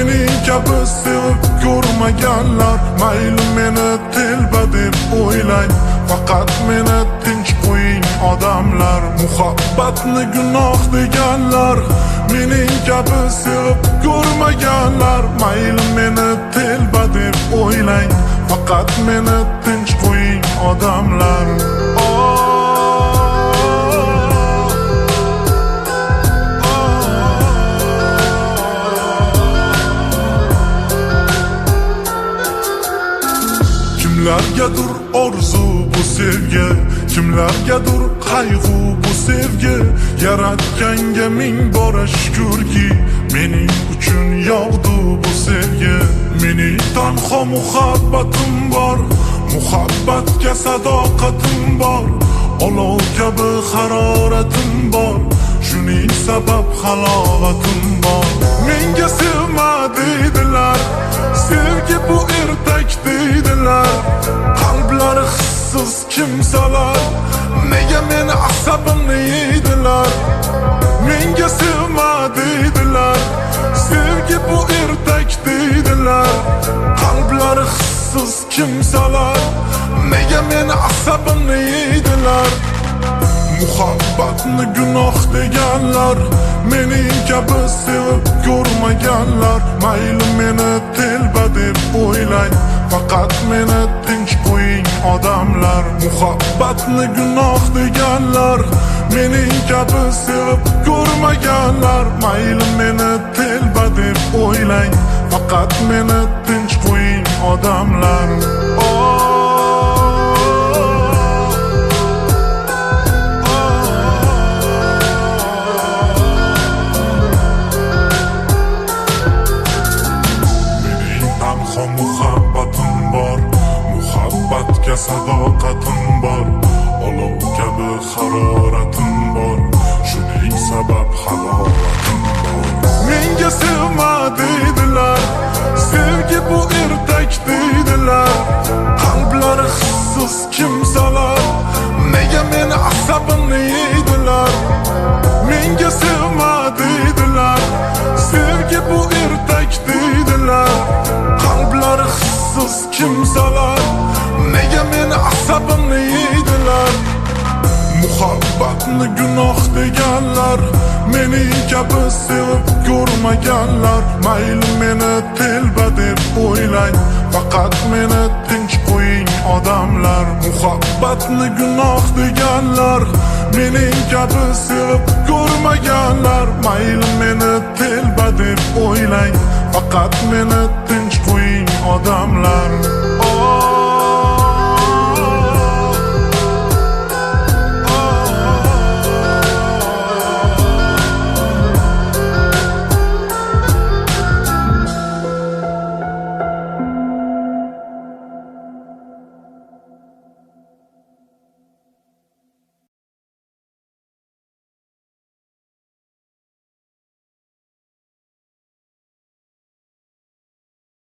mening kabi sevib ko'rmaganlar. Mayli meni telba deb o'ylang, faqat meni tinch qo'ying odamlar. Muhabbatni gunoh deganlar, mening kabi sevib ko'rmaganlar. Mayli meni telba deb o'ylang, faqat meni tinch qo'ying odamlar. Kimlargadir orzu bu sevgi, kimlargadir qayg'u bu sevgi. Yaratganga ming bora shukrki, mening uchun yog'du bu sevgi. Mening tanho muhabbatim bor, muhabbatga sadoqatim bor. Olov kabi haroratim bor, shuning sabab halovatim bor. Menga sevma deydilar, sevgi bu ertak deydilar. Qalblari hissiz kimsalar, nega meni asabimni yeydilar. Menga sevma deydilar, sevgi bu ertak deydilar. Qalblari hissiz kimsalar, nega meni asabimni yeydilar. Muhabbatni gunoh deganlar, mening kabi sevib ko'rmaganlar. Mayli meni telba deb o'ylang, faqat meni tinch qo'ying odamlar. Muhabbatni gunoh deganlar, mening kabi sevib ko'rmaganlar. Mayli meni telba deb o'ylang, faqat meni tinch qo'ying odamlar. Muhabbatim bor, muhabbatga sadoqatim bor. Olov kabi haroratim bor, shuning sabab halovatim bor. Menga sevma deydilar, sevgi bu ertak deydilar. Qalblari hissiz kimsalar, nega meni asabimni yeydilar. Menga sevma deydilar, sevgi bu ertak deydilar. Qalblari hissiz kimsalar, nega meni asabimni yeydilar. Muhabbatni gunoh deganlar, mening kabi sevib ko'rmaganlar. Mayli meni telba deb o'ylang, faqat meni tinch qo'ying odamlar. Muhabbatni gunoh deganlar, mening kabi sevib ko'rmaganlar. Mayli meni telba deb o'ylang, faqat meni tinch